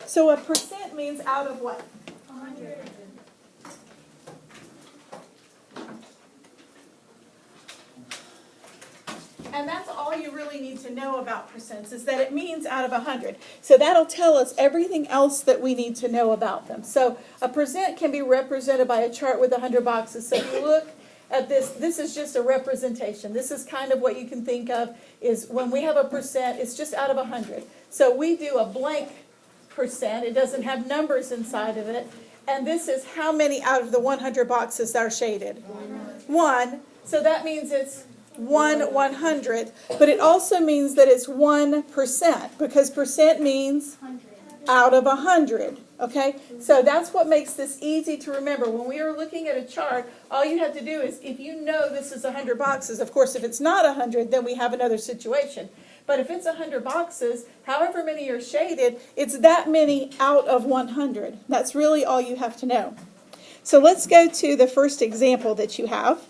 So a percent means out of what? 100. And that's all you really need to know about percents, is that it means out of 100. So that'll tell us everything else that we need to know about them. So a percent can be represented by a chart with 100 boxes. So if you look at this, this is just a representation. This is kind of what you can think of is when we have a percent, it's just out of 100. So we do a blank percent. It doesn't have numbers inside of it. And this is how many out of the 100 boxes are shaded? 1. So that means it's 1/100, but it also means that it's 1%, because percent means out of 100. Okay, so that's what makes this easy to remember. When we are looking at a chart, all you have to do is, if you know this is 100 boxes, of course, if it's not 100, then we have another situation. But if it's 100 boxes, however many are shaded, it's that many out of 100. That's really all you have to know. So let's go to the first example that you have.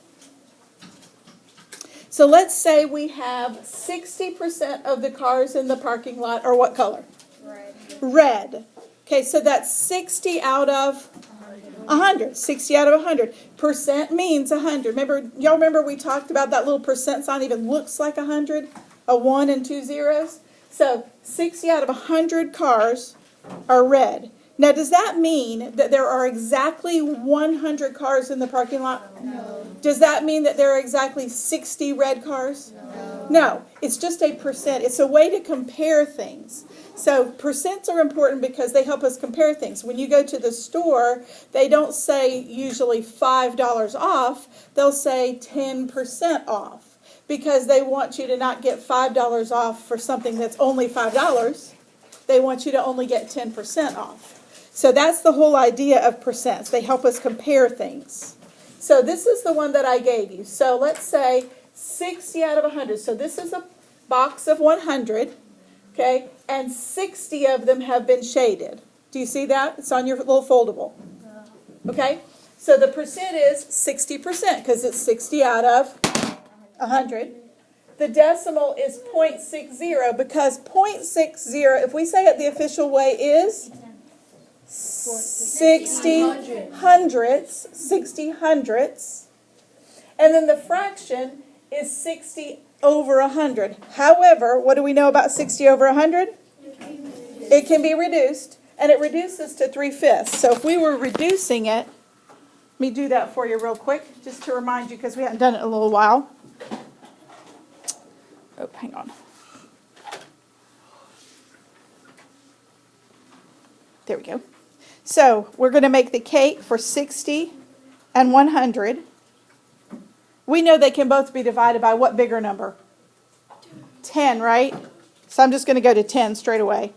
So let's say we have 60% of the cars in the parking lot are what color? Red. Red. Okay, so that's 60 out of 100. 60 out of 100. Percent means 100. Y'all remember we talked about that little percent sign even looks like 100? A 1 and 2 zeros? So 60 out of 100 cars are red. Now, does that mean that there are exactly 100 cars in the parking lot? No. Does that mean that there are exactly 60 red cars? No. It's just a percent. It's a way to compare things. So percents are important because they help us compare things. When you go to the store, they don't say usually $5 off. They'll say 10% off because they want you to not get $5 off for something that's only $5. They want you to only get 10% off. So that's the whole idea of percents. They help us compare things. So this is the one that I gave you. So let's say 60 out of 100. So this is a box of 100, okay? And 60 of them have been shaded. Do you see that? It's on your little foldable. Okay? So the percent is 60% because it's 60 out of 100. The decimal is 0.60 because 0.60, if we say it the official way, is 60 hundredths. 60 hundredths. And then the fraction is 60 over 100. However, what do we know about 60 over 100? It can be reduced, and it reduces to 3/5. So if we were reducing it, let me do that for you real quick, just to remind you, because we haven't done it in a little while. Oh, hang on. There we go. So we're going to make the cake for 60 and 100. We know they can both be divided by what bigger number? 10, right? So I'm just going to go to 10 straight away.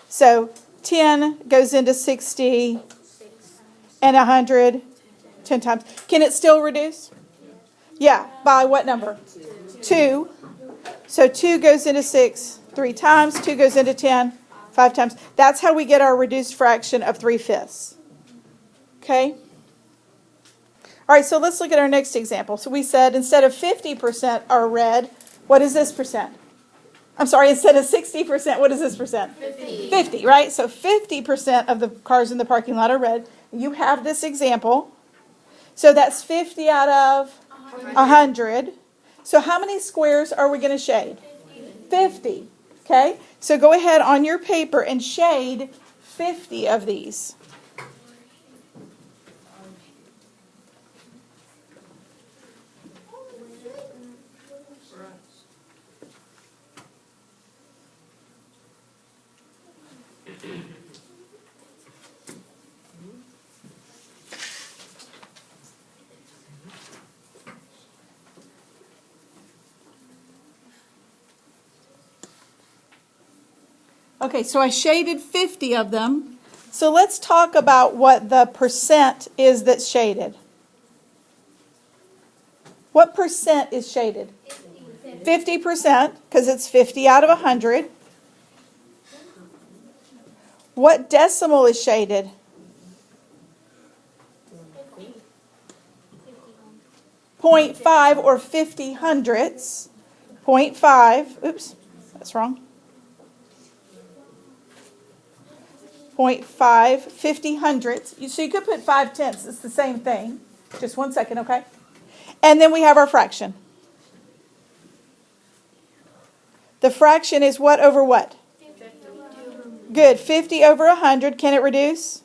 So 10 goes into 60 and 100 10 times. Can it still reduce? Yeah, by what number? 2. So 2 goes into 6 3 times. 2 goes into 10 5 times. That's how we get our reduced fraction of 3/5. Okay? All right, so let's look at our next example. So we said instead of 50% are red, what is this percent? I'm sorry, instead of 60%, what is this percent? 50. 50, right? So 50% of the cars in the parking lot are red. You have this example. So that's 50 out of 100. So how many squares are we going to shade? 50. Okay? So go ahead on your paper and shade 50 of these. Okay, so I shaded 50 of them. So let's talk about what the percent is that's shaded. What percent is shaded? 50%, because it's 50 out of 100. What decimal is shaded? 0.5 or 50 hundredths. 0.5. Oops, that's wrong. 0.5, 50 hundredths. So you could put 5 tenths. It's the same thing. Just 1 second, okay? And then we have our fraction. The fraction is what over what? 50. Good. 50 over 100. Can it reduce?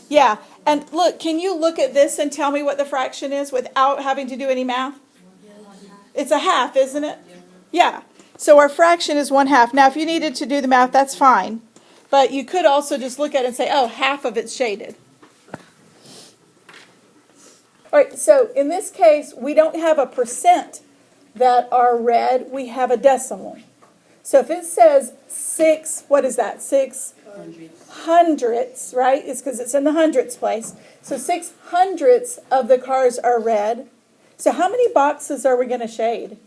Yeah. And look, can you look at this and tell me what the fraction is without having to do any math? It's a half, isn't it? Yeah. So our fraction is 1/2. Now, if you needed to do the math, that's fine. But you could also just look at it and say, oh, half of it's shaded. All right, so in this case, we don't have a percent that are red. We have a decimal. So if it says 6, what is that? 6 hundredths, right? It's because it's in the hundredths place. So 6 hundredths of the cars are red. So how many boxes are we going to shade?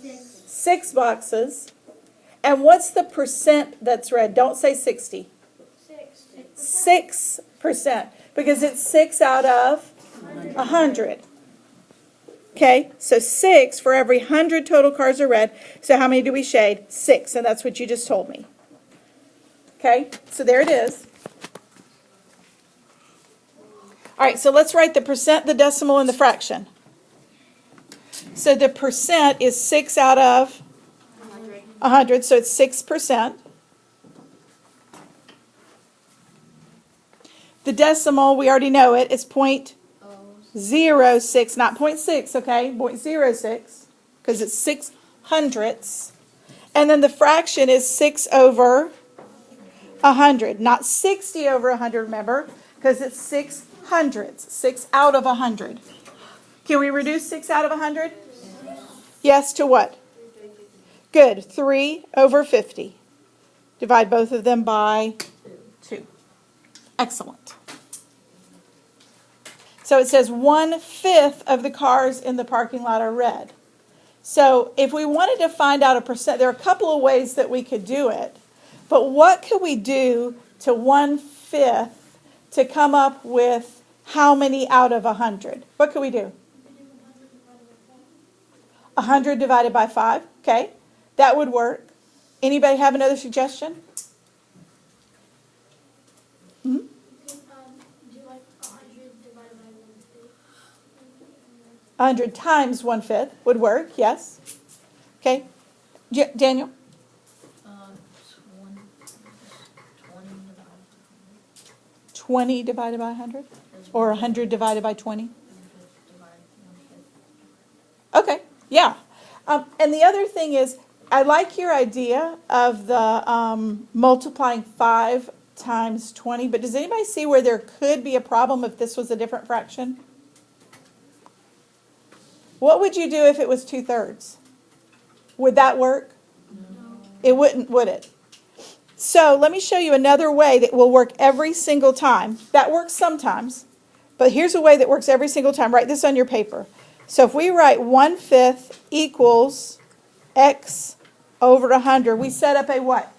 6 boxes. And what's the percent that's red? Don't say 60. 6%. Because it's 6 out of 100. Okay, so 6 for every 100 total cars are red. So how many do we shade? 6, and that's what you just told me. Okay, so there it is. All right, so let's write the percent, the decimal, and the fraction. So the percent is 6 out of 100, so it's 6%. The decimal, we already know it, is 0.06, not 0.6, okay? 0.06, because it's 6 hundredths. And then the fraction is 6 over 100, not 60 over 100, remember? Because it's 6 hundredths, 6 out of 100. Can we reduce 6 out of 100? Yes, to what? Good, 3 over 50. Divide both of them by 2. Excellent. So it says 1/5 of the cars in the parking lot are red. So if we wanted to find out a percent, there are a couple of ways that we could do it. But what could we do to 1/5 to come up with how many out of 100? What could we do? 100 divided by 5. Okay, that would work. Anybody have another suggestion? Hmm? Do like 100 divided by 1/5. 100 times 1/5 would work, yes. Okay. Daniel? 20 divided by 100? Or 100 divided by 20? Okay, yeah. And the other thing is, I like your idea of the multiplying 5 times 20, but does anybody see where there could be a problem if this was a different fraction? What would you do if it was 2/3? Would that work? No. It wouldn't, would it? So let me show you another way that will work every single time. That works sometimes, but here's a way that works every single time. Write this on your paper. So if we write 1/5 equals x over 100, we set up a what?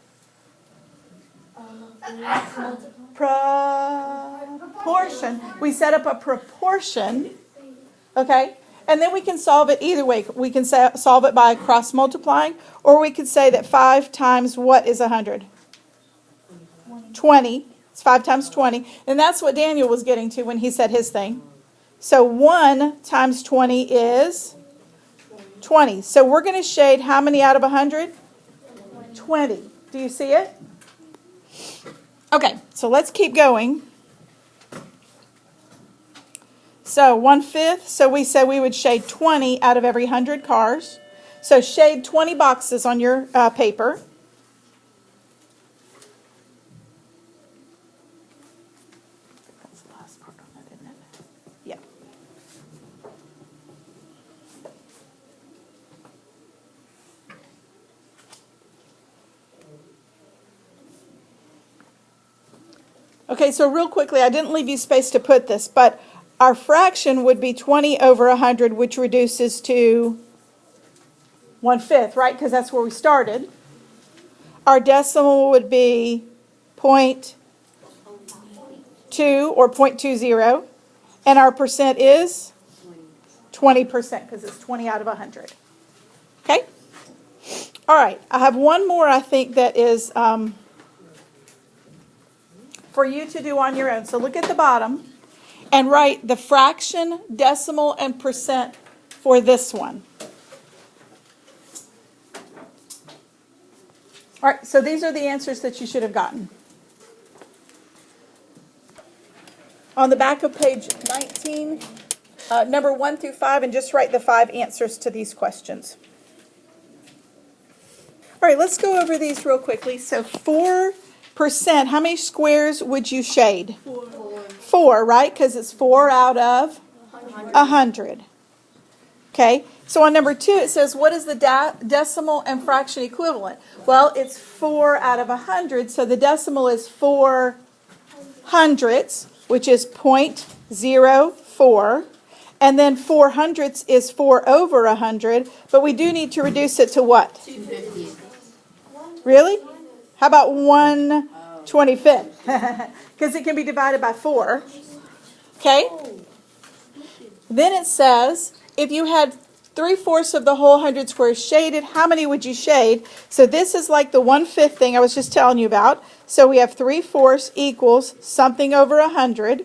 Proportion. We set up a proportion, okay? And then we can solve it either way. We can solve it by cross multiplying, or we could say that 5 times what is 100? 20. It's 5 times 20. And that's what Daniel was getting to when he said his thing. So 1 times 20 is 20. So we're going to shade how many out of 100? 20. Do you see it? Okay, so let's keep going. So 1/5, so we said we would shade 20 out of every 100 cars. So shade 20 boxes on your paper. That's the last part on that, isn't it? Yeah. Okay, so real quickly, I didn't leave you space to put this, but our fraction would be 20 over 100, which reduces to 1/5, right? Because that's where we started. Our decimal would be 0.2 or 0.20. And our percent is 20% because it's 20 out of 100. Okay? All right. I have one more, I think, that is for you to do on your own. So look at the bottom and write the fraction, decimal, and percent for this one. All right, so these are the answers that you should have gotten. On the back of page 19, number 1 through 5, and just write the 5 answers to these questions. All right, let's go over these real quickly. So 4%, how many squares would you shade? 4, right? Because it's 4 out of 100. Okay, so on number 2 it says, what is the decimal and fraction equivalent? Well, it's 4 out of 100, so the decimal is 4 hundredths, which is 0.04. And then 4 hundredths is 4 over 100, but we do need to reduce it to what? 250. Really? How about 1/25? Because it can be divided by 4. Okay? Then it says, if you had 3/4 of the whole 100 squares shaded, how many would you shade? So this is like the 1/5 thing I was just telling you about. So we have 3/4 equals something over 100.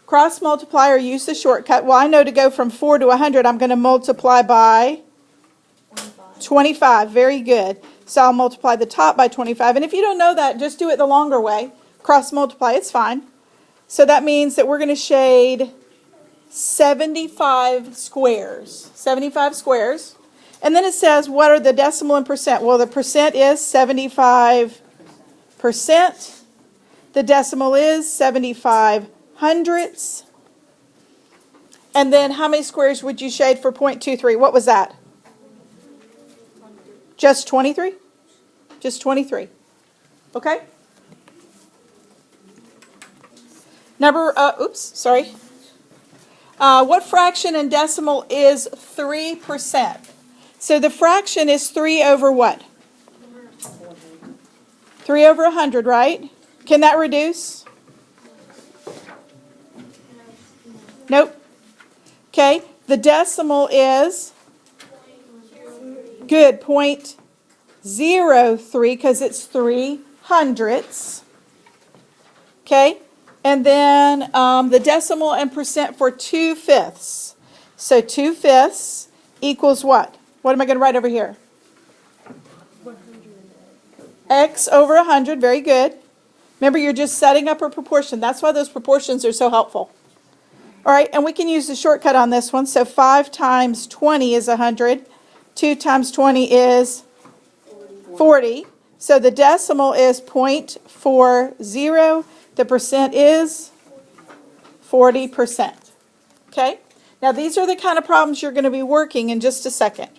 Cross multiply or use the shortcut. Well, I know to go from 4 to 100, I'm going to multiply by 25. Very good. So I'll multiply the top by 25. And if you don't know that, just do it the longer way. Cross multiply, it's fine. So that means that we're going to shade 75 squares. 75 squares. And then it says, what are the decimal and percent? Well, the percent is 75%. The decimal is 75 hundredths. And then how many squares would you shade for 0.23? What was that? Just 23? Just 23. Okay? What fraction and decimal is 3%? So the fraction is 3 over what? 3 over 100, right? Can that reduce? Nope. Okay, the decimal is good, 0.03, because it's 3 hundredths. Okay, and then the decimal and percent for 2/5. So 2/5 equals what? What am I going to write over here? X over 100, very good. Remember, you're just setting up a proportion. That's why those proportions are so helpful. All right, and we can use the shortcut on this one. So 5 times 20 is 100. 2 times 20 is 40. So the decimal is 0.40. The percent is 40%. Okay? Now these are the kind of problems you're going to be working in just a second.